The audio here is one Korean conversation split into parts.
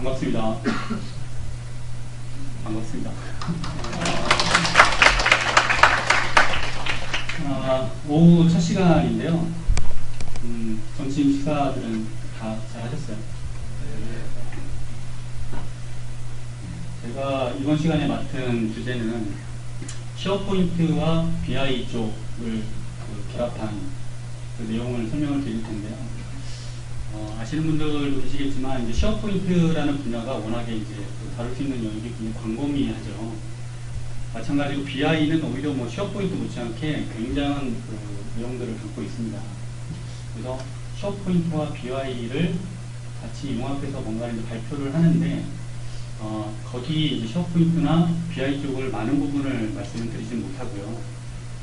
반갑습니다. 반갑습니다. 오후 첫 시간인데요. 점심 식사들은 다 잘 하셨어요? 제가 이번 시간에 맡은 주제는 쉐어포인트와 BI 쪽을 결합한 그 내용을 설명을 드릴 텐데요. 아시는 분들도 계시겠지만, 이제 쉐어포인트라는 분야가 워낙에 이제 다룰 수 있는 영역이 굉장히 광범위하죠. 마찬가지로 BI는 오히려 뭐 쉐어포인트 못지않게 굉장한 그 내용들을 갖고 있습니다. 그래서 쉐어포인트와 BI를 같이 융합해서 뭔가를 이제 발표를 하는데, 거기 이제 쉐어포인트나 BI 쪽을 많은 부분을 말씀을 드리진 못하고요.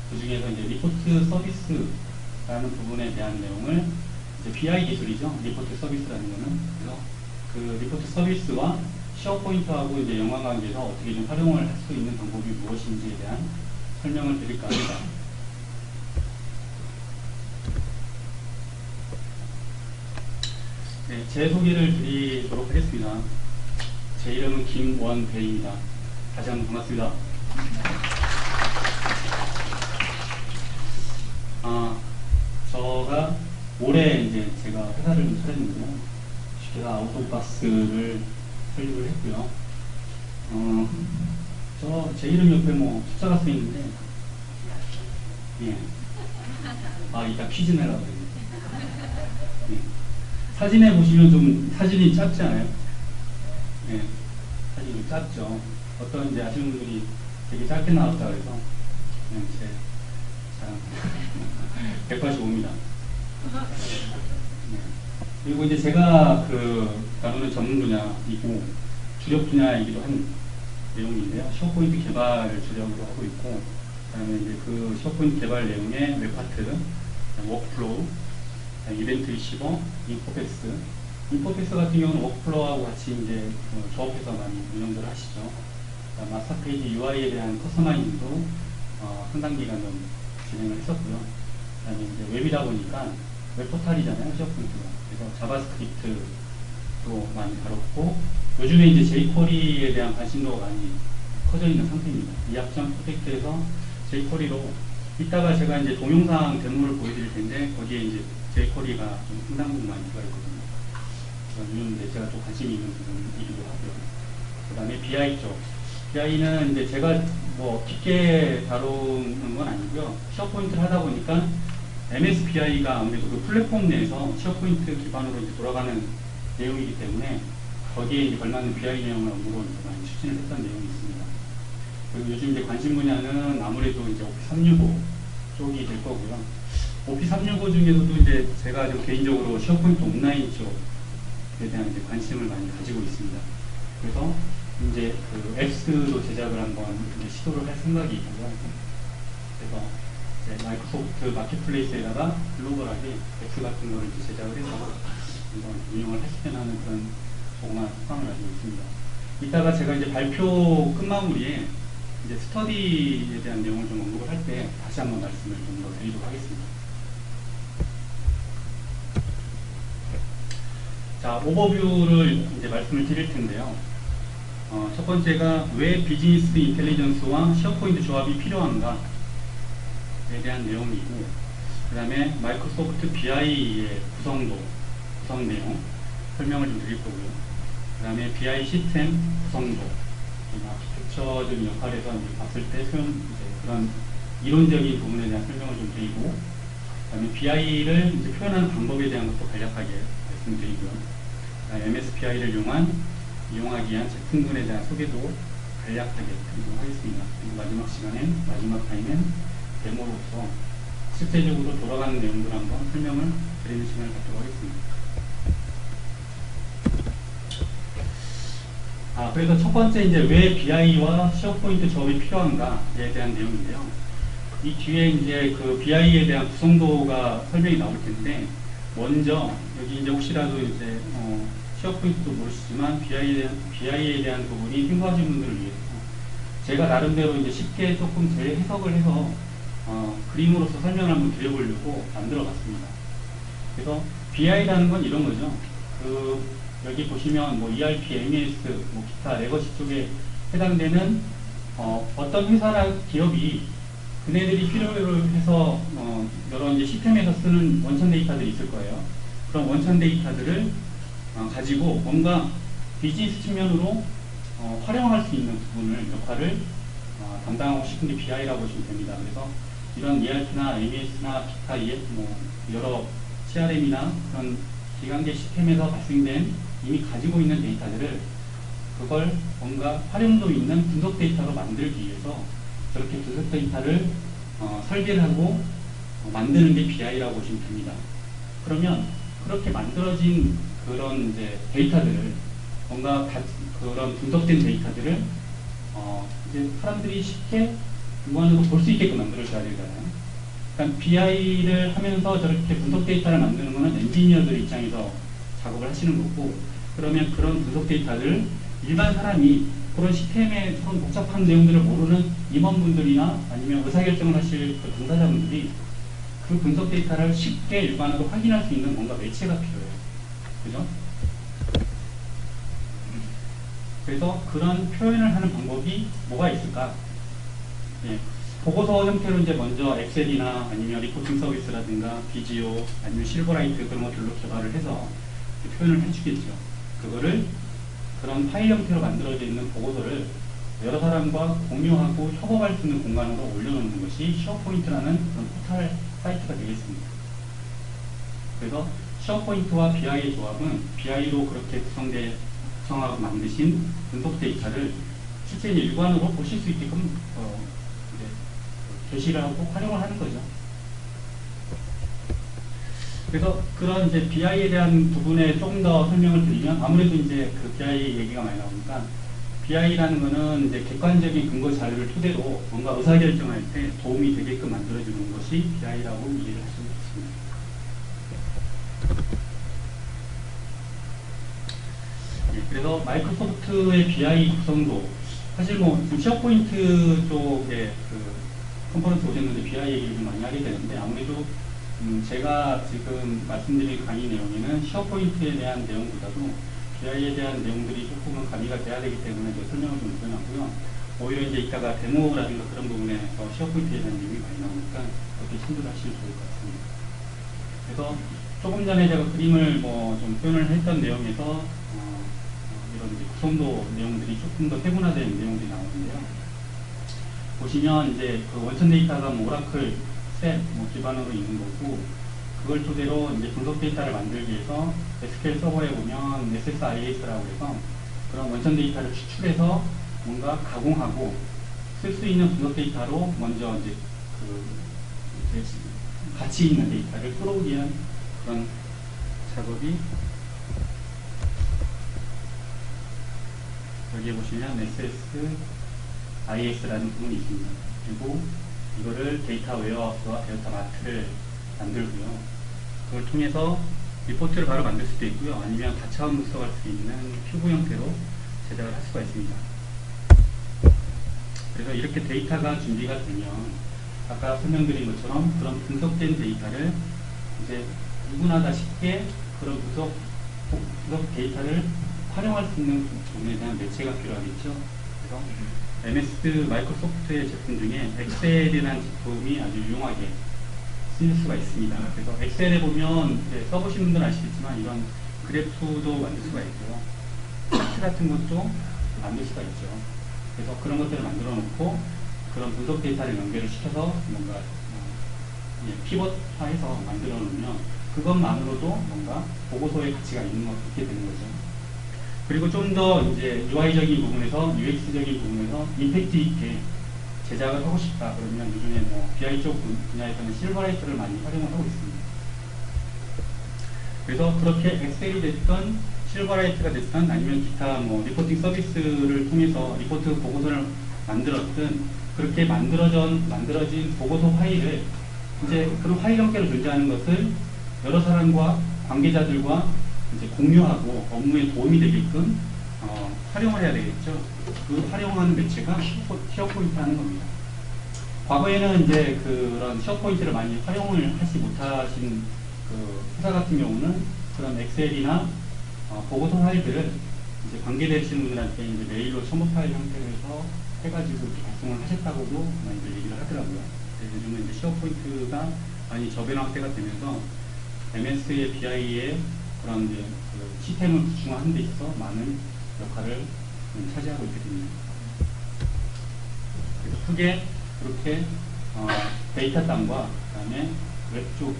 그 중에서 이제 리포트 서비스라는 부분에 대한 내용을 이제 BI 기술이죠. 리포트 서비스라는 거는. 그래서 그 리포트 서비스와 쉐어포인트하고 이제 연관관계에서 어떻게 좀 활용을 할 수 있는 방법이 무엇인지에 대한 설명을 드릴까 합니다. 네, 제 소개를 드리도록 하겠습니다. 제 이름은 김원배입니다. 다시 한번 반갑습니다. 저가 올해 이제 제가 회사를 좀 차렸는데요. 제가 아웃오박스를 설립을 했고요. 제 이름 옆에 뭐 숫자가 써 있는데, 예. 이따 퀴즈 내려고 그랬는데. 예. 사진에 보시면 좀 사진이 작지 않아요? 예. 사진이 작죠. 어떤 이제 아시는 분들이 되게 짧게 나왔다 그래서 그냥 제 자랑 185입니다. 네. 그리고 이제 제가 다루는 전문 분야이고 주력 분야이기도 한 내용인데요. 쉐어포인트 개발을 주력으로 하고 있고, 그 다음에 이제 그 쉐어포인트 개발 내용의 웹파트, 워크플로우, 이벤트 리시버, 인포패스 같은 경우는 워크플로우하고 같이 이제 조합해서 많이 운영을 하시죠. 마스터 페이지 UI에 대한 커스터마이징도 상당 기간 좀 진행을 했었고요. 그 다음에 이제 웹이다 보니까 웹 포탈이잖아요, 쉐어포인트가. 그래서 자바스크립트도 많이 다뤘고, 요즘에 이제 jQuery에 대한 관심도가 많이 커져 있는 상태입니다. 이 학점 프로젝트에서 jQuery로 이따가 제가 이제 동영상 데모를 보여드릴 텐데, 거기에 이제 jQuery가 좀 상당 부분 많이 들어가 있거든요. 요즘 이제 제가 좀 관심이 있는 부분이기도 하고요. 그 다음에 BI 쪽. BI는 이제 제가 뭐 깊게 다루는 건 아니고요. 쉐어포인트를 하다 보니까 MSBI가 아무래도 그 플랫폼 내에서 쉐어포인트 기반으로 이제 돌아가는 내용이기 때문에 거기에 이제 걸맞는 BI 내용을 업무로 이제 많이 추진을 했던 내용이 있습니다. 그리고 요즘 이제 관심 분야는 아무래도 이제 오피스 365 쪽이 될 거고요. 오피스 365 중에서도 이제 제가 좀 개인적으로 쉐어포인트 온라인 쪽에 대한 이제 관심을 많이 가지고 있습니다. 그래서 이제 그 앱스도 제작을 한번 이제 시도를 할 생각이 있고요. 그래서 이제 마이크로소프트 마켓플레이스에다가 글로벌하게 앱스 같은 거를 이제 제작을 해서 한번 운영을 했으면 하는 그런 조그만 소감을 가지고 있습니다. 이따가 제가 이제 발표 끝마무리에 이제 스터디에 대한 내용을 좀 언급을 할 때 다시 한번 말씀을 좀 더 드리도록 하겠습니다. 자, 오버뷰를 이제 말씀을 드릴 텐데요. 첫 번째가 왜 비즈니스 인텔리전스와 쉐어포인트 조합이 필요한가에 대한 내용이고, 그 다음에 마이크로소프트 BI의 구성 내용 설명을 좀 드릴 거고요. 그 다음에 BI 시스템 구성도, 아키텍처적인 역할에서 이제 봤을 때 그런 이론적인 부분에 대한 설명을 좀 드리고, 그 다음에 BI를 이제 표현하는 방법에 대한 것도 간략하게 말씀드리고요. MSBI를 이용하기 위한 제품군에 대한 소개도 간략하게 드리도록 하겠습니다. 그리고 마지막 타임엔 데모로서 실제적으로 돌아가는 내용들 한번 설명을 드리는 시간을 갖도록 하겠습니다. 그래서 첫 번째 이제 왜 BI와 쉐어포인트 조합이 필요한가에 대한 내용인데요. 이 뒤에 이제 그 BI에 대한 구성도가 설명이 나올 텐데, 먼저 여기 이제 혹시라도 이제 쉐어포인트도 모르시지만 BI에 대한 부분이 생소하신 분들을 위해서 제가 나름대로 이제 쉽게 조금 재해석을 해서 그림으로서 설명을 한번 드려보려고 만들어봤습니다. 그래서 BI라는 건 이런 거죠. 여기 보시면 뭐 ERP, MES, 뭐 기타 레거시 쪽에 해당되는 어떤 회사나 기업이 그네들이 필요로 해서 여러 이제 시스템에서 쓰는 원천 데이터들이 있을 거예요. 그런 원천 데이터들을 가지고 뭔가 비즈니스 측면으로 활용할 수 있는 부분을 역할을 담당하고 싶은 게 BI라고 보시면 됩니다. 그래서 이런 ERP나 MES나 기타 뭐 여러 CRM이나 그런 기관계 시스템에서 발생된 이미 가지고 있는 데이터들을 그걸 뭔가 활용도 있는 분석 데이터로 만들기 위해서 저렇게 분석 데이터를 설계를 하고 만드는 게 BI라고 보시면 됩니다. 그러면 그렇게 만들어진 그런 이제 데이터들을 뭔가 그런 분석된 데이터들을 이제 사람들이 쉽게 육안으로 볼 수 있게끔 만들어줘야 되잖아요. 그러니까 BI를 하면서 저렇게 분석 데이터를 만드는 거는 엔지니어들 입장에서 작업을 하시는 거고, 그러면 그런 분석 데이터를 일반 사람이 그런 시스템의 그런 복잡한 내용들을 모르는 임원분들이나 아니면 의사결정을 하실 그 당사자분들이 그 분석 데이터를 쉽게 일반으로 확인할 수 있는 뭔가 매체가 필요해요. 그죠? 그래서 그런 표현을 하는 방법이 뭐가 있을까? 예, 보고서 형태로 이제 먼저 엑셀이나 아니면 리포팅 서비스라든가 비지오 아니면 실버라이트 그런 것들로 개발을 해서 표현을 해주겠죠. 그거를 그런 파일 형태로 만들어져 있는 보고서를 여러 사람과 공유하고 협업할 수 있는 공간으로 올려놓는 것이 쉐어포인트라는 그런 포털 사이트가 되겠습니다. 그래서 쉐어포인트와 BI의 조합은 BI로 그렇게 구성하고 만드신 분석 데이터를 실제 일관으로 보실 수 있게끔 게시를 하고 활용을 하는 거죠. 그래서 그런 이제 BI에 대한 부분에 조금 더 설명을 드리면, 아무래도 이제 그 BI 얘기가 많이 나오니까, BI라는 거는 이제 객관적인 근거 자료를 토대로 뭔가 의사결정할 때 도움이 되게끔 만들어주는 것이 BI라고 이해를 할 수 있습니다. 예, 그래서 마이크로소프트의 BI 구성도, 사실 뭐 지금 쉐어포인트 쪽에 그 컨퍼런스 오셨는데 BI 얘기를 좀 많이 하게 되는데, 아무래도 제가 지금 말씀드린 강의 내용에는 쉐어포인트에 대한 내용보다도 BI에 대한 내용들이 조금은 가미가 돼야 되기 때문에 설명을 좀 늘어나고요. 오히려 이제 이따가 데모라든가 그런 부분에서 쉐어포인트에 대한 내용이 많이 나오니까 그렇게 참조를 하시면 좋을 것 같습니다. 그래서 조금 전에 제가 그림을 뭐 좀 표현을 했던 내용에서 이런 이제 구성도 내용들이 조금 더 세분화된 내용들이 나오는데요. 보시면 이제 그 원천 데이터가 뭐 오라클, 셋 뭐 기반으로 있는 거고, 그걸 토대로 이제 분석 데이터를 만들기 위해서 SQL 서버에 보면 SSIS라고 해서 그런 원천 데이터를 추출해서 뭔가 가공하고 쓸 수 있는 분석 데이터로 먼저 이제 이제 가치 있는 데이터를 끌어오기 위한 그런 작업이, 여기에 보시면 SSIS라는 부분이 있습니다. 그리고 이거를 데이터 웨어하우스와 데이터 마트를 만들고요. 그걸 통해서 리포트를 바로 만들 수도 있고요. 아니면 다차원 분석할 수 있는 큐브 형태로 제작을 할 수가 있습니다. 그래서 이렇게 데이터가 준비가 되면 아까 설명드린 것처럼 그런 분석된 데이터를 이제 누구나 다 쉽게 그런 분석 데이터를 활용할 수 있는 부분에 대한 매체가 필요하겠죠. 그래서 MS 마이크로소프트의 제품 중에 엑셀이라는 제품이 아주 유용하게 쓰일 수가 있습니다. 그래서 엑셀에 보면 써보신 분들은 아시겠지만 이런 그래프도 만들 수가 있고요. 차트 같은 것도 만들 수가 있죠. 그래서 그런 것들을 만들어 놓고 그런 분석 데이터를 연결을 시켜서 뭔가 피벗화해서 만들어 놓으면 그것만으로도 뭔가 보고서의 가치가 있게 되는 거죠. 그리고 좀 더 이제 UI적인 부분에서, UX적인 부분에서 임팩트 있게 제작을 하고 싶다 그러면 요즘에 뭐 BI 쪽 분야에서는 실버라이트를 많이 활용을 하고 있습니다. 그래서 그렇게 엑셀이 됐던 실버라이트가 됐던 아니면 기타 뭐 리포팅 서비스를 통해서 리포트 보고서를 만들었든, 그렇게 만들어진 보고서 파일을 이제 그런 파일 형태로 존재하는 것을 여러 사람과 관계자들과 이제 공유하고 업무에 도움이 되게끔 활용을 해야 되겠죠. 그 활용하는 매체가 쉐어포인트라는 겁니다. 과거에는 이제 그런 쉐어포인트를 많이 활용을 하지 못하신 그 회사 같은 경우는 그런 엑셀이나 보고서 파일들을 이제 관계되시는 분들한테 이제 메일로 첨부 파일 형태로 해가지고 이렇게 발송을 하셨다고도 많이들 얘기를 하더라고요. 요즘은 이제 쉐어포인트가 많이 저변 형태가 되면서 MS의 BI의 그런 이제 그 시스템을 구축하는 데 있어서 많은 역할을 차지하고 있게 됩니다. 그래서 크게 그렇게 데이터 단과 그다음에 웹쪽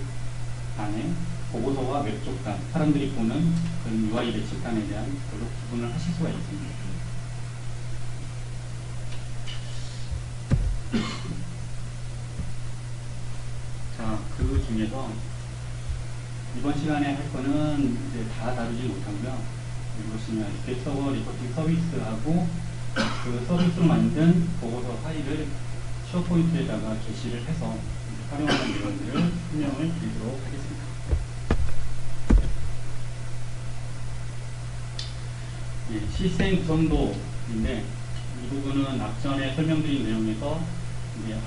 단의 보고서와 웹쪽 단, 사람들이 보는 그런 UI 매측 단에 대한 걸로 구분을 하실 수가 있습니다. 자, 그 중에서 이번 시간에 할 거는 이제 다 다루지 못하고요. 여기 보시면 SQL 서버 리포팅 서비스하고 그 서비스로 만든 보고서 파일을 쉐어포인트에다가 게시를 해서 활용하는 내용들을 설명을 드리도록 하겠습니다. 예, 시스템 구성도인데 이 부분은 앞전에 설명드린 내용에서 이제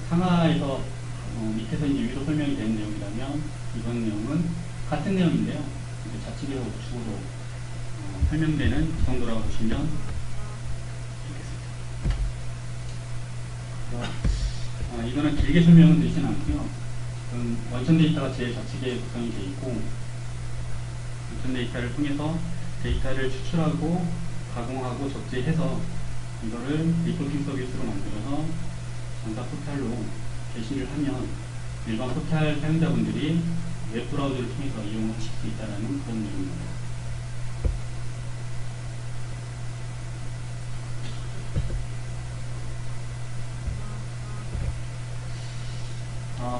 상하에서 밑에서 이제 위로 설명이 되는 내용이라면 이번 내용은 같은 내용인데요. 이제 좌측에서 우측으로 설명되는 구성도라고 보시면 되겠습니다. 이거는 길게 설명은 드리진 않고요. 원천 데이터가 제일 좌측에 구성이 되어 있고 원천 데이터를 통해서 데이터를 추출하고 가공하고 적재해서 이거를 리포팅 서비스로 만들어서 전사 포탈로 게시를 하면 일반 포탈 사용자분들이 웹브라우저를 통해서 이용하실 수 있다는 그런 내용입니다.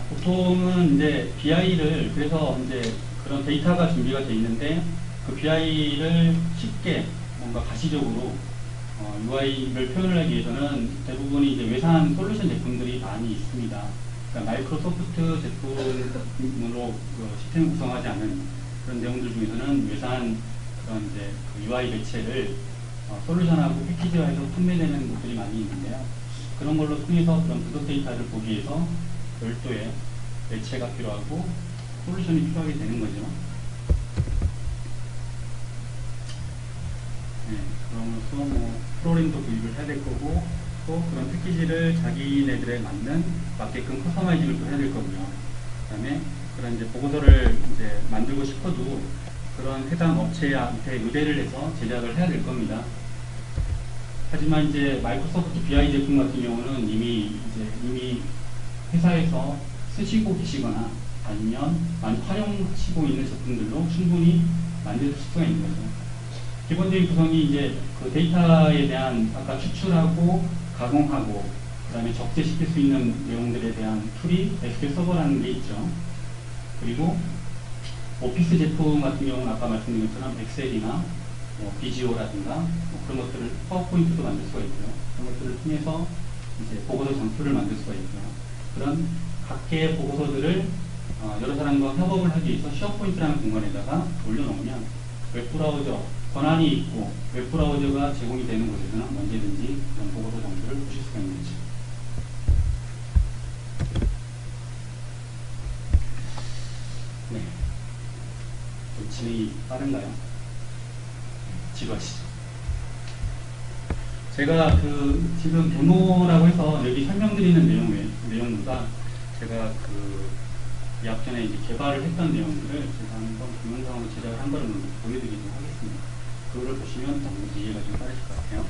보통은 이제 BI를 그래서 이제 그런 데이터가 준비가 되어 있는데 그 BI를 쉽게 뭔가 가시적으로 UI를 표현을 하기 위해서는 대부분이 이제 외산 솔루션 제품들이 많이 있습니다. 그러니까 마이크로소프트 제품으로 시스템을 구성하지 않은 그런 내용들 중에서는 외산 그런 이제 그 UI 매체를 솔루션하고 패키지화해서 판매되는 곳들이 많이 있는데요. 그런 걸로 통해서 그런 분석 데이터를 보기 위해서 별도의 매체가 필요하고 솔루션이 필요하게 되는 거죠. 네, 그러면서 프로그램도 구입을 해야 될 거고 또 그런 패키지를 자기네들에 맞게끔 커스터마이징을 또 해야 될 거고요. 그 다음에 그런 이제 보고서를 이제 만들고 싶어도 그런 해당 업체한테 의뢰를 해서 제작을 해야 될 겁니다. 하지만 이제 마이크로소프트 BI 제품 같은 경우는 이미 회사에서 쓰시고 계시거나 아니면 많이 활용하시고 있는 제품들로 충분히 만들 수가 있는 거죠. 기본적인 구성이 이제 그 데이터에 대한 아까 추출하고 가공하고 그 다음에 적재시킬 수 있는 내용들에 대한 툴이 SQL 서버라는 게 있죠. 그리고 오피스 제품 같은 경우는 아까 말씀드린 것처럼 엑셀이나 비지오라든가 그런 것들을 파워포인트도 만들 수가 있고요. 그런 것들을 통해서 이제 보고서 장표를 만들 수가 있고요. 그런 각계의 보고서들을 여러 사람과 협업을 하기 위해서 쉐어포인트라는 공간에다가 올려놓으면 웹브라우저 권한이 있고 웹브라우저가 제공이 되는 곳에서는 언제든지 그런 보고서 장표를 보실 수가 있는 거죠. 네. 진행이 빠른가요? 지루하시죠? 제가 지금 데모라고 해서 여기 설명드리는 내용보다 제가 이 앞전에 이제 개발을 했던 내용들을 제가 한번 동영상으로 제작을 한 거를 보여드리도록 하겠습니다. 그거를 보시면 너무 이해가 좀 빠르실 것 같아요.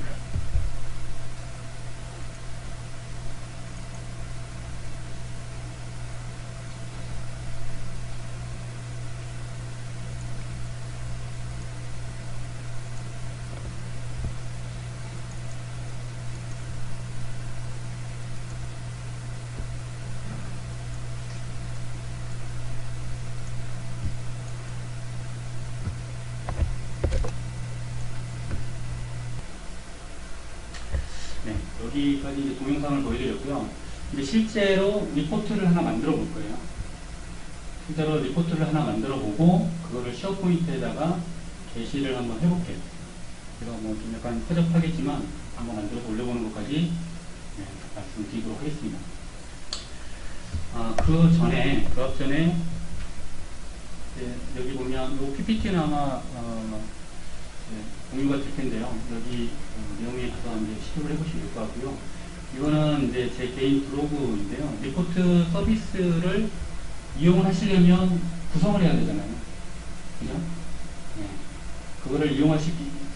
여기까지 이제 동영상을 보여드렸고요. 이제 실제로 리포트를 하나 만들어 볼 거예요. 실제로 리포트를 하나 만들어 보고 그거를 쉐어포인트에다가 게시를 한번 해볼게요. 제가 좀 약간 허접하겠지만 한번 만들어서 올려보는 것까지 말씀드리도록 하겠습니다. 그 앞전에 여기 보면 이 PPT는 아마 공유가 될 텐데요. 여기 내용에 가서 이제 시도를 해보시면 될 것 같고요. 이거는 이제 제 개인 블로그인데요. 리포트 서비스를 이용을 하시려면 구성을 해야 되잖아요. 그죠? 네. 그거를 이용하실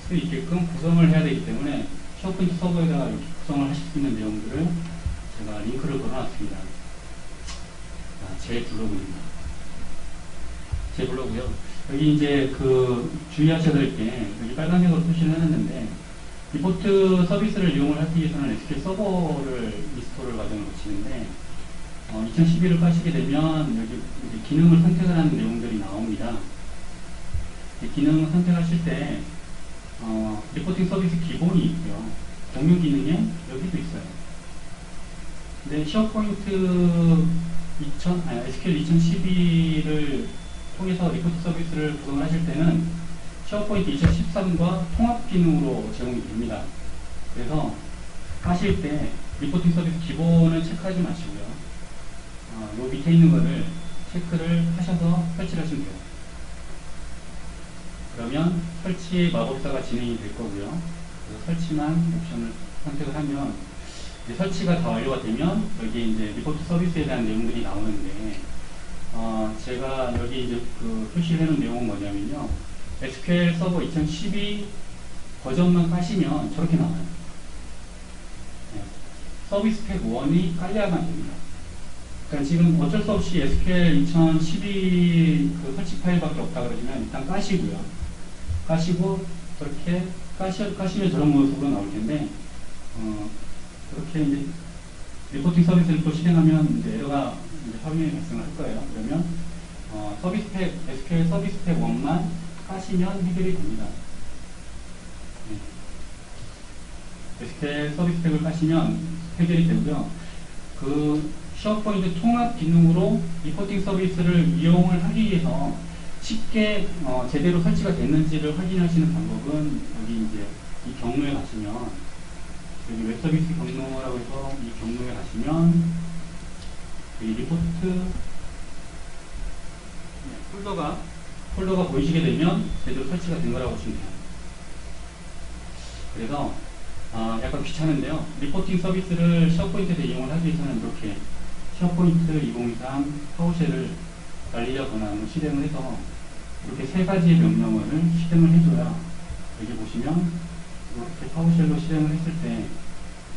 수 있게끔 구성을 해야 되기 때문에 쉐어포인트 서버에다가 이렇게 구성을 하실 수 있는 내용들을 제가 링크를 걸어놨습니다. 제 블로그입니다. 제 블로그요. 여기 이제 그 주의하셔야 될 게 여기 빨간색으로 표시를 해놨는데 리포트 서비스를 이용을 하기 위해서는 SQL 서버를 인스톨을 과정을 거치는데 2012를 까시게 되면 여기 기능을 선택을 하는 내용들이 나옵니다. 기능을 선택하실 때 리포팅 서비스 기본이 있고요. 공유 기능에 여기도 있어요. 근데 쉐어포인트 SQL 2012를 통해서 리포트 서비스를 구성을 하실 때는 쉐어포인트 2013과 통합 기능으로 제공이 됩니다. 그래서 하실 때 리포팅 서비스 기본은 체크하지 마시고요. 요 밑에 있는 거를 체크를 하셔서 설치를 하시면 돼요. 그러면 설치 마법사가 진행이 될 거고요. 설치만 옵션을 선택을 하면 이제 설치가 다 완료가 되면 여기 이제 리포트 서비스에 대한 내용들이 나오는데 제가 여기 이제 그 표시를 해놓은 내용은 뭐냐면요. SQL 서버 2012 버전만 까시면 저렇게 나와요. 네. 서비스 팩 1이 깔려야만 됩니다. 그러니까 지금 어쩔 수 없이 SQL 2012 그 설치 파일밖에 없다 그러시면 일단 까시고요. 까시고 그렇게 까시면 저런 모습으로 나올 텐데 그렇게 이제 리포팅 서비스를 또 실행하면 이제 에러가 이제 화면에 발생을 할 거예요. 그러면 서비스 팩 SQL 서비스 팩 1만 까시면 해결이 됩니다. 네. SQL 서비스 팩을 까시면 해결이 되고요. 그 쉐어포인트 통합 기능으로 리포팅 서비스를 이용을 하기 위해서 쉽게 제대로 설치가 됐는지를 확인하시는 방법은 여기 이제 이 경로에 가시면 여기 웹 서비스 경로라고 해서 이 경로에 가시면 이 리포트 폴더가 보이시게 되면 제대로 설치가 된 거라고 보시면 돼요. 그래서 약간 귀찮은데요. 리포팅 서비스를 쉐어포인트에서 이용을 하기 위해서는 이렇게 쉐어포인트 2023 파워쉘을 관리자 권한을 실행을 해서 이렇게 세 가지의 명령어를 실행을 해줘야 여기 보시면 이렇게 파워쉘로 실행을 했을 때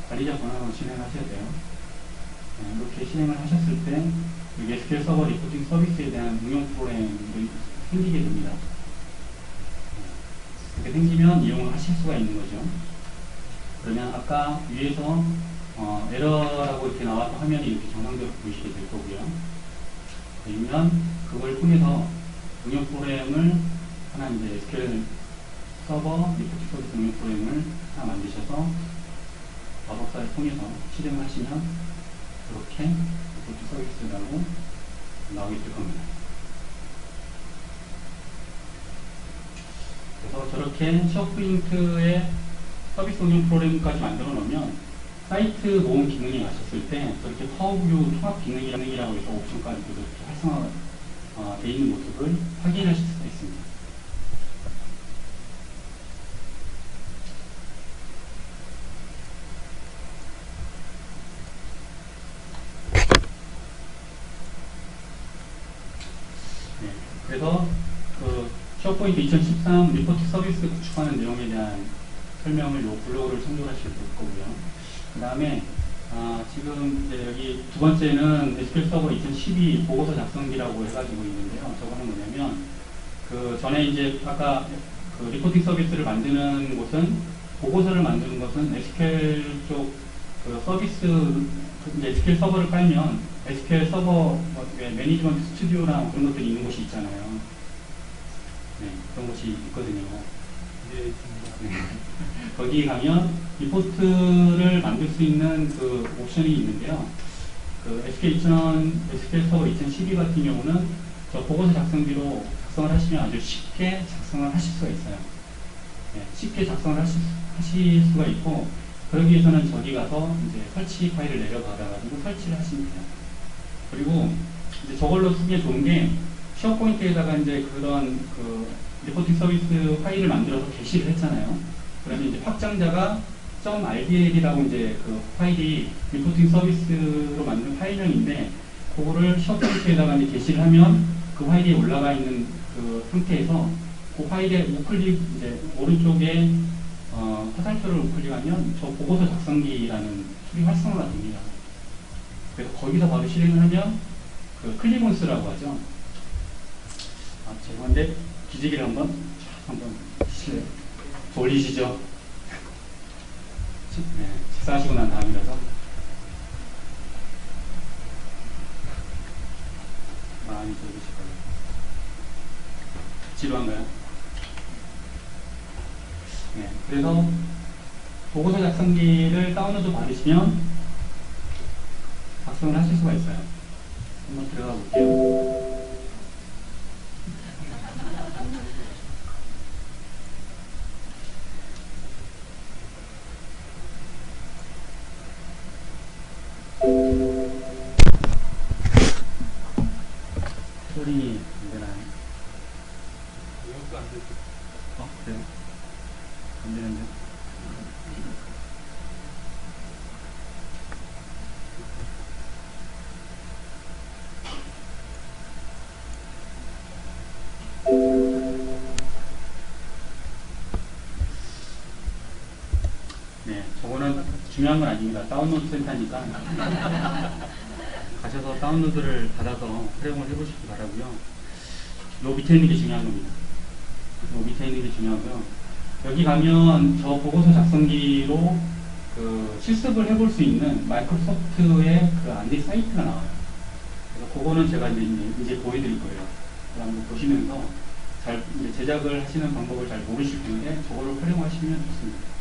관리자 권한으로 실행하셔야 돼요. 이렇게 실행을 하셨을 때 여기 SQL 서버 리포팅 서비스에 대한 응용 프로그램이 생기게 됩니다. 이렇게 생기면 이용을 하실 수가 있는 거죠. 그러면 아까 위에서 에러라고 이렇게 나왔던 화면이 이렇게 정상적으로 보이시게 될 거고요. 그러면 그걸 통해서 응용 프로그램을 하나 이제 SQL 서버 리포팅 서비스 응용 프로그램을 하나 만드셔서 마법사를 통해서 실행을 하시면 이렇게 리포팅 서비스라고 나오게 될 겁니다. 그래서 저렇게 쉐어포인트의 서비스 응용 프로그램까지 만들어 놓으면 사이트 모음 기능에 가셨을 때 저렇게 파워뷰 통합 기능이라고 해서 옵션까지도 이렇게 활성화되어 있는 모습을 확인하실 수가 있습니다. 네, 그래서 그 쉐어포인트 2013 리포트 서비스 구축하는 내용에 대한 설명을 요 블로그를 참조하시게 될 거고요. 그 다음에 지금 이제 여기 두 번째는 SQL 서버 2012 보고서 작성기라고 해가지고 있는데요. 저거는 뭐냐면 그 전에 이제 아까 그 리포팅 서비스를 만드는 곳은 보고서를 만드는 것은 SQL 쪽 그 서비스 이제 SQL 서버를 깔면 SQL 서버 매니지먼트 스튜디오랑 그런 것들이 있는 곳이 있잖아요. 네, 그런 곳이 있거든요. 네. 거기 가면 리포트를 만들 수 있는 그 옵션이 있는데요. 그 SQL 서버 2012 같은 경우는 저 보고서 작성기로 작성을 하시면 아주 쉽게 작성을 하실 수가 있어요. 네, 쉽게 작성을 하실 수가 있고, 그러기 위해서는 저기 가서 이제 설치 파일을 내려받아가지고 설치를 하시면 돼요. 그리고 이제 저걸로 쓰기에 좋은 게 쉐어포인트에다가 이제 그런 그 리포팅 서비스 파일을 만들어서 게시를 했잖아요. 그러면 이제 확장자가 .rbl이라고 이제 그 파일이 리포팅 서비스로 만든 파일명인데, 그거를 쉐어포인트에다가 이제 게시를 하면 그 파일이 올라가 있는 그 상태에서 그 파일에 우클릭 이제 오른쪽에 화살표를 우클릭하면 저 보고서 작성기라는 툴이 활성화가 됩니다. 그래서 거기서 바로 실행을 하면 그 클릭온스라고 하죠. 죄송한데 기지개를 한번 실례 돌리시죠. 네, 식사하시고 난 다음이라서 많이 돌리실 거예요. 지루한가요? 네, 그래서 보고서 작성기를 다운로드 받으시면 작성을 하실 수가 있어요. 한번 들어가 볼게요. 소리 안 되나요? 그래요? 안 되는데? 네, 저거는 중요한 건 아닙니다. 다운로드 센터니까 가셔서 다운로드를 받아서 활용을 해보시기 바라고요. 요 밑에 있는 게 중요한 겁니다. 요 밑에 있는 게 중요하고요. 여기 가면 저 보고서 작성기로 그 실습을 해볼 수 있는 마이크로소프트의 그 안내 사이트가 나와요. 그래서 그거는 제가 이제 보여드릴 거예요. 한번 보시면서 잘 이제 제작을 하시는 방법을 잘 모르실 텐데 저거를 활용하시면 좋습니다.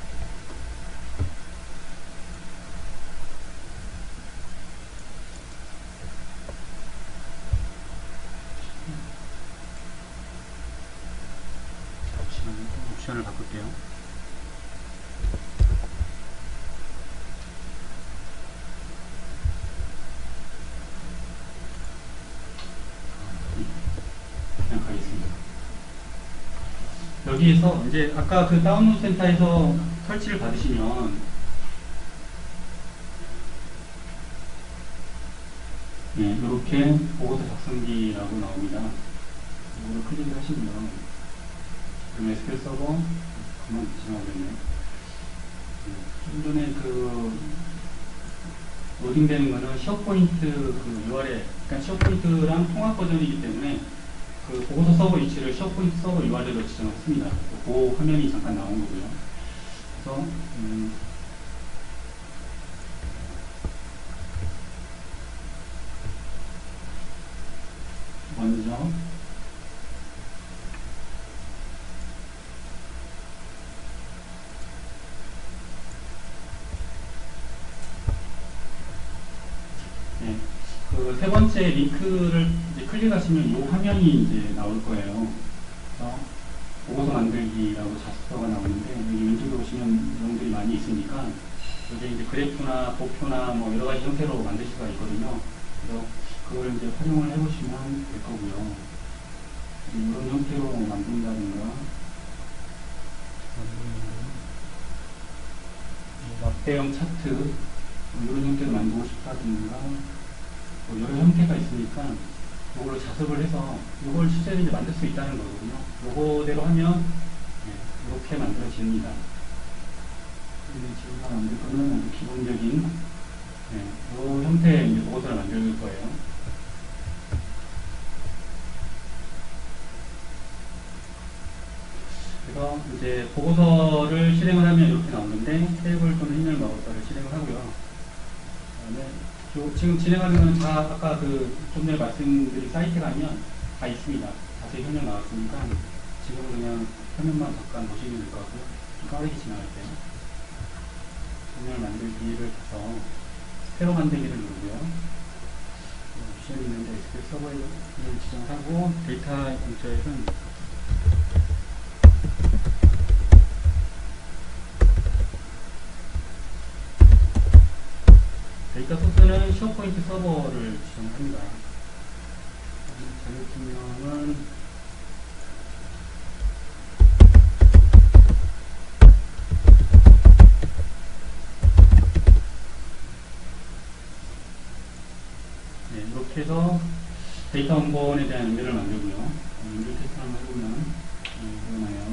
옵션을 바꿀게요. 그냥 가겠습니다. 여기에서 이제 아까 그 다운로드 센터에서 설치를 받으시면 네, 이렇게 보고서 작성기라고 나옵니다. 이거를 클릭을 하시면 그럼 SQL 서버 그만 지나오겠네요. 좀 전에 그 로딩되는 거는 쉐어포인트 그 URL, 그러니까 쉐어포인트랑 통합 버전이기 때문에 그 보고서 서버 위치를 쉐어포인트 서버 URL로 지정했습니다. 그 화면이 잠깐 나온 거고요. 그래서 먼저 그 세 번째 링크를 이제 클릭하시면 이 화면이 이제 나올 거예요. 그래서 보고서 만들기라고 자습서가 나오는데 여기 왼쪽에 보시면 내용들이 많이 있으니까 여기 이제 그래프나 도표나 뭐 여러 가지 형태로 만들 수가 있거든요. 그래서 그걸 이제 활용을 해보시면 될 거고요. 이런 형태로 만든다든가 막대형 차트 이런 형태로 만들고 싶다든가 뭐 여러 형태가 있으니까 이걸로 자습을 해서 이걸 실제로 이제 만들 수 있다는 거거든요. 요거대로 하면 이렇게 만들어집니다. 지금 만들 거는 기본적인 이 형태의 이제 보고서를 만들 거예요. 그래서 이제 보고서를 실행을 하면 이렇게 나오는데 테이블 또는 힘을 마우스를 실행을 하고요. 그다음에 지금 진행하는 거는 다 아까 그 좀 전에 말씀드린 사이트 가면 다 있습니다. 자세히 설명 나왔으니까 지금 그냥 화면만 잠깐 보시면 될 것 같고요. 좀 빠르게 진행할게요. 화면을 만들기를 해서 새로 만들기를 누르고요. 옵션이 있는데 SQL 서버를 지정하고 데이터 인터액은 데이터 소스는 쉐어포인트 서버를 지정합니다. 잘못 설정명은 네, 이렇게 해서 데이터 원본에 대한 연결을 만들고요. 연결 테스트 한번 해보면 그러나요?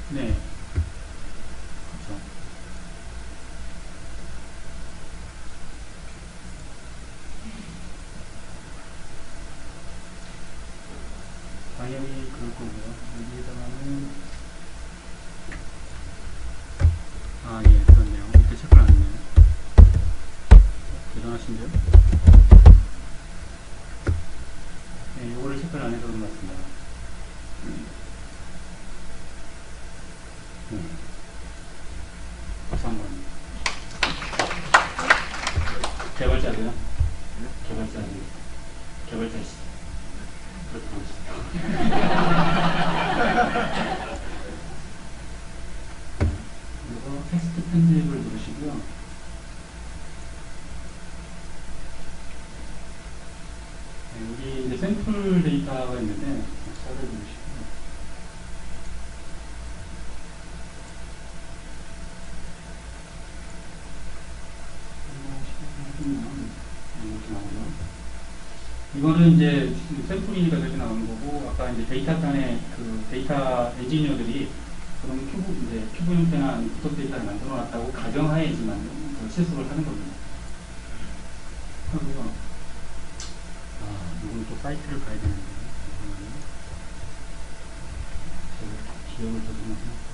네. 그렇죠. 당연히 그럴 거고요. 여기에다가는 예, 그렇네요. 이때 체크를 안 했네요. 대단하신데요? 네, 요거를 체크를 안 해서 그런 것 같습니다. 박수 한 번. 개발자세요? 개발자시. 그렇다고 그래서 텍스트 편집을 누르시고요. 네, 여기 이제 샘플 데이터가 있는데, 샤를 누르시고. 이렇게 나오죠. 이거는 이제 샘플이니까 이렇게 나오는 거고, 아까 이제 데이터 단의 그 데이터 엔지니어들이 그런 큐브 형태나 구석 데이터를 만들어 놨다고 가정하에지만 그 실습을 하는 겁니다. 하고요. 이건 또 사이트를 가야 되는데. 제가 기억을 더듬어서.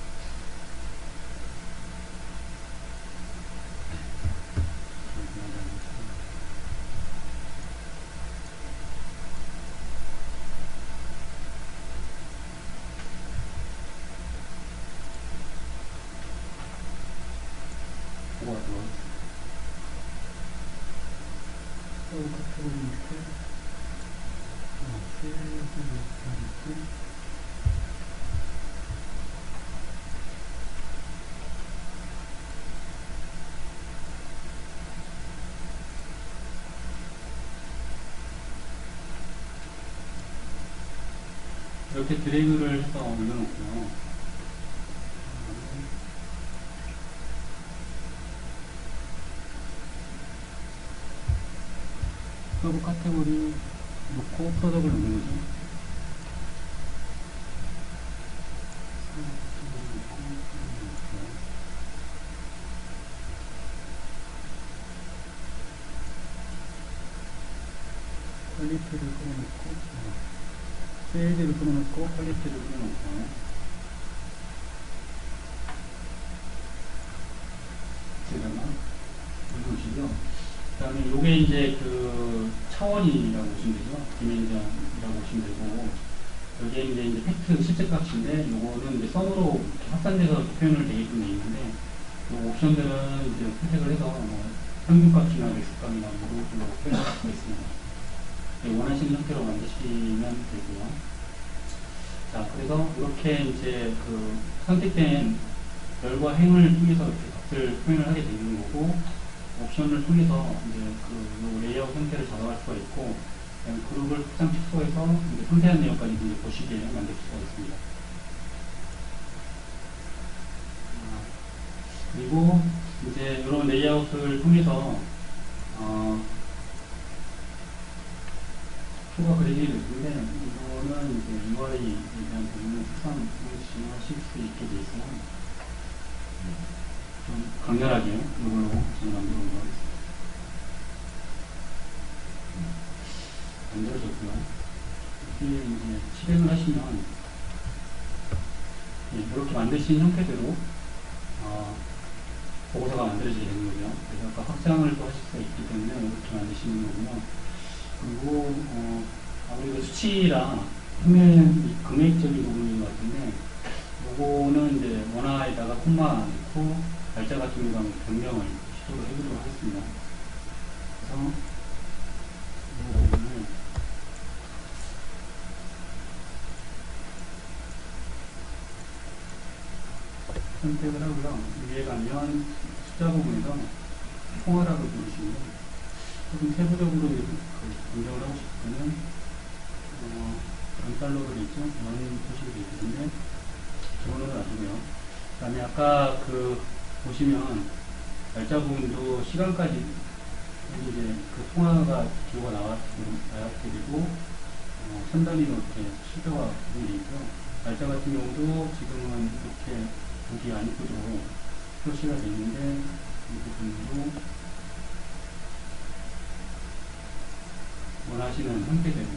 뭐가 들어왔어? 카테고리 밑에 이렇게 드래그를 해서 올려놓고요. 서브 카테고리 놓고 프로덕을 넣는 거죠. 퀄리티를 끌어놓고, 세일즈를 끌어놓고, 퀄리티를 끌어놓고, 제가 보시죠. 그 다음에 요게 이제 그 차원이라고 보시면 되죠. 디멘전이라고 보시면 되고, 여기에 이제 팩트 실제 값인데, 요거는 이제 썸으로 확산돼서 표현을 되게끔 되어 있는데, 요 옵션들은 이제 선택을 해서 뭐 평균값이나 렉스값이나 뭐 이런 걸로 표현할 수가 있습니다. 원하시는 형태로 만드시면 되고요. 자, 그래서 이렇게 이제 그 선택된 별과 행을 통해서 이렇게 값을 표현을 하게 되는 거고, 옵션을 통해서 이제 그 레이아웃 형태를 작업할 수가 있고, 그룹을 확장 축소해서 이제 상세한 내용까지 이제 보시게 만들 수가 있습니다. 그리고 이제 이런 레이아웃을 통해서 표가 그려지게 됐는데, 이거는 이제 UI에 대한 부분은 특성을 진행하실 수 있게 돼 있어요. 좀 강렬하게 이걸로 저는 만들어 보도록 하겠습니다. 만들어졌고요. 이게 이제 실행을 하시면, 이렇게 만드신 형태대로, 보고서가 만들어지게 되는 거죠. 그래서 아까 확장을 또 하실 수가 있기 때문에 이렇게 만드시는 거고요. 그리고, 아무래도 수치랑 금액적인 부분인 것 같은데, 요거는 이제 원화에다가 콤마 넣고, 날짜 같은 경우는 변경을 시도를 해보도록 하겠습니다. 그래서, 이 부분을 선택을 하고요. 위에 가면 숫자 부분에서 통화라고 부르시면 조금 세부적으로 변경을 하고 싶으면 $1로 있죠. 원 표시가 되어 있는데 저거는 놔두고요. 그 다음에 아까 보시면 날짜 부분도 시간까지 이제 그 통화가 기호가 나왔게 되고 3단위로 이렇게 실표가 되어 있고요. 날짜 같은 경우도 지금은 이렇게 보기 안 이쁘도록 표시가 되어 있는데 이 부분도 원하시는 형태대로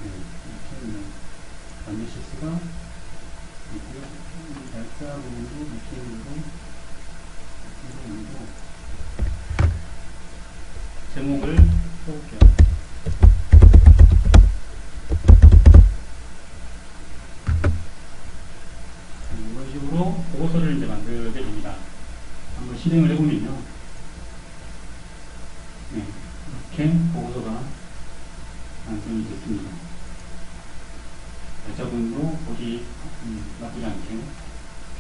이렇게 만드실 수가 있고요. 이 날짜 부분도 이렇게 제목을 써볼게요. 이런 식으로 보고서를 이제 만들게 됩니다. 한번 실행을 해보면요. 이렇게 보고서가 완성이 됐습니다. 날짜분도 보기 나쁘지 않게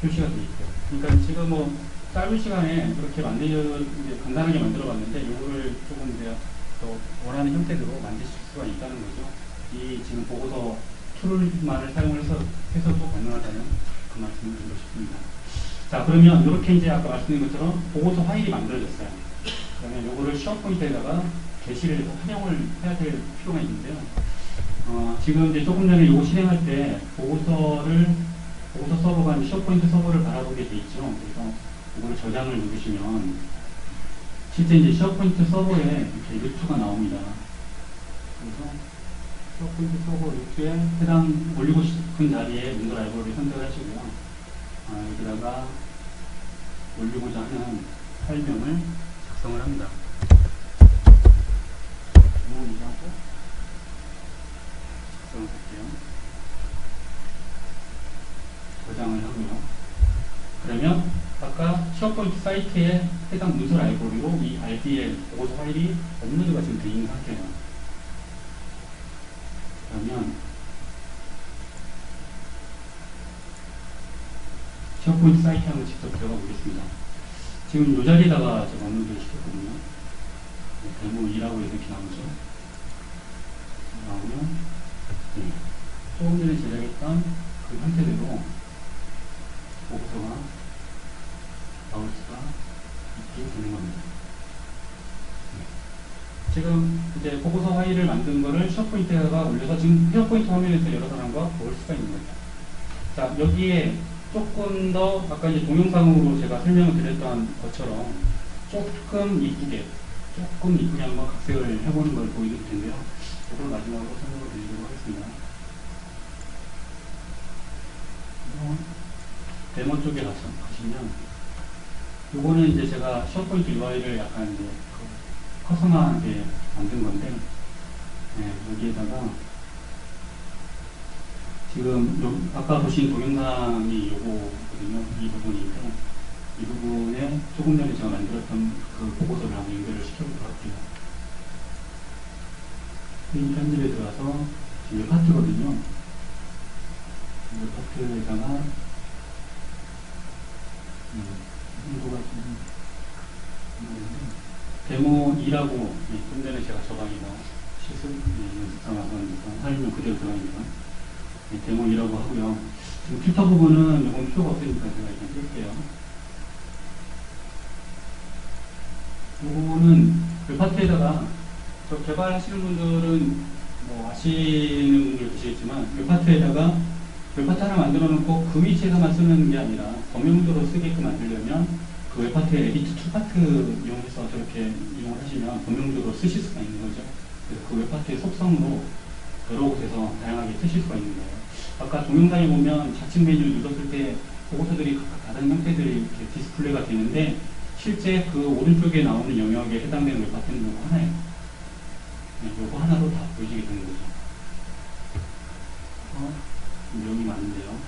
표시가 되어 있고요. 그러니까 지금 짧은 시간에 이렇게 이제 간단하게 만들어 봤는데, 이거를 조금 이제 더 원하는 형태대로 만드실 수가 있다는 거죠. 이 지금 보고서 툴만을 사용해서 해서도 가능하다는 그 말씀을 드리고 싶습니다. 자, 그러면 이렇게 이제 아까 말씀드린 것처럼 보고서 파일이 만들어졌어요. 그러면 이거를 쉐어포인트에다가 게시를 해서 활용을 해야 될 필요가 있는데요. 지금 이제 조금 전에 이거 실행할 때 보고서 서버가 쉐어포인트 서버를 바라보게 돼 있죠. 그래서 이거를 저장을 누르시면 실제 이제 쉐어포인트 서버에 이렇게 루트가 나옵니다. 그래서 쉐어포인트 서버 루트에 해당 올리고 싶은 자리에 윈도우 라이브러리 선택을 하시고요. 여기다가 올리고자 하는 파일명을 작성을 합니다. 작성을 할게요. 저장을 하고요. 그러면 아까 쉐어포인트 사이트에 해당 문서 라이브러리로 이 RDL 보고서 파일이 업로드가 지금 되어 있는 상태예요. 그러면 쉐어포인트 사이트에 한번 직접 들어가 보겠습니다. 지금 이 자리에다가 제가 업로드를 시켰거든요. 데모 2라고 이렇게 나오죠. 나오면 조금 전에 제작했던 그 형태대로 보고서가 나올 수가 있게 되는 겁니다. 지금 이제 보고서 파일을 만든 거를 쉐어포인트에다가 올려서 지금 쉐어포인트 화면에서 여러 사람과 볼 수가 있는 거죠. 자, 여기에 조금 더 아까 이제 동영상으로 제가 설명을 드렸던 것처럼 조금 이쁘게 한번 각색을 해보는 걸 보여드릴 텐데요. 이걸 마지막으로 설명을 드리도록 하겠습니다. 데모 쪽에 가시면 요거는 이제 제가 쉐어포인트 UI를 약간 이제 커스텀하게 만든 건데, 여기에다가 지금 아까 보신 동영상이 요거거든요. 이 부분인데, 이 부분에 조금 전에 제가 만들었던 그 보고서를 한번 연결을 시켜보도록 할게요. 스크린 편집에 들어가서 지금 파트거든요. 이 파트에다가 이거가 지금 데모 2라고 좀 전에 제가 저방에서 설명 그대로 들어가니까 데모 2라고 하고요. 지금 필터 부분은 이건 필요가 없으니까 제가 일단 뺄게요. 요거는 웹파트에다가 저 개발하시는 분들은 뭐 아시는 분들 계시겠지만 웹파트에다가 웹파트 하나 만들어 놓고 그 위치에서만 쓰는 게 아니라 범용도로 쓰게끔 만들려면 그 웹파트의 에디트 툴파트 이용해서 저렇게 이용을 하시면 범용도로 쓰실 수가 있는 거죠. 그래서 그 웹파트의 속성으로 여러 곳에서 다양하게 쓰실 수가 있는 거예요. 아까 동영상에 보면 좌측 메뉴를 눌렀을 때 보고서들이 각각 다른 형태들이 이렇게 디스플레이가 되는데 실제 그 오른쪽에 나오는 영역에 해당되는 웹파트는 이거 하나예요. 이거 하나로 다 보이시게 되는 거죠. 내용이 많은데요.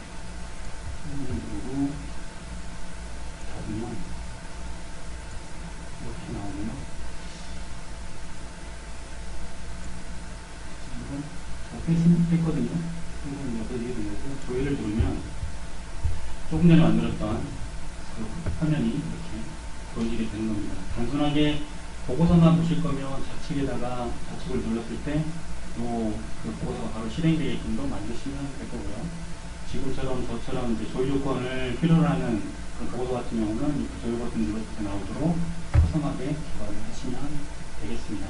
그리고 닫으면 이렇게 나오네요. 이건 했거든요. 이건 여기서 되면서 조회를 누르면 조금 전에 만들었던 그 화면이 이렇게 보여지게 되는 겁니다. 단순하게 보고서만 보실 거면 좌측을 눌렀을 때 그 보고서가 바로 실행되게끔도 만드시면 될 거고요. 지금처럼 저처럼 이제 조회 조건을 필요로 하는 그 보고서 같은 경우는 이 조회 버튼 눌렀을 때 나오도록 서성하게 개발을 하시면 되겠습니다.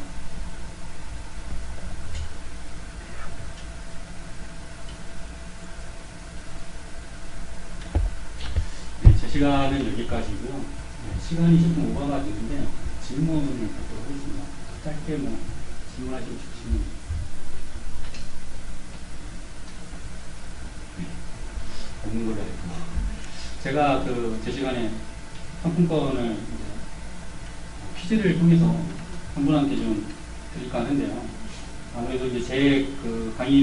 네, 제 시간은 여기까지고요. 네, 시간이 조금 오버가 되는데 질문을 받도록 하겠습니다. 짧게 질문하시고 싶으시면. 없는 걸로 했고. 제가 제 시간에 상품권을 퀴즈를 통해서 한 분한테 좀 드릴까 하는데요. 아무래도 이제 제 강의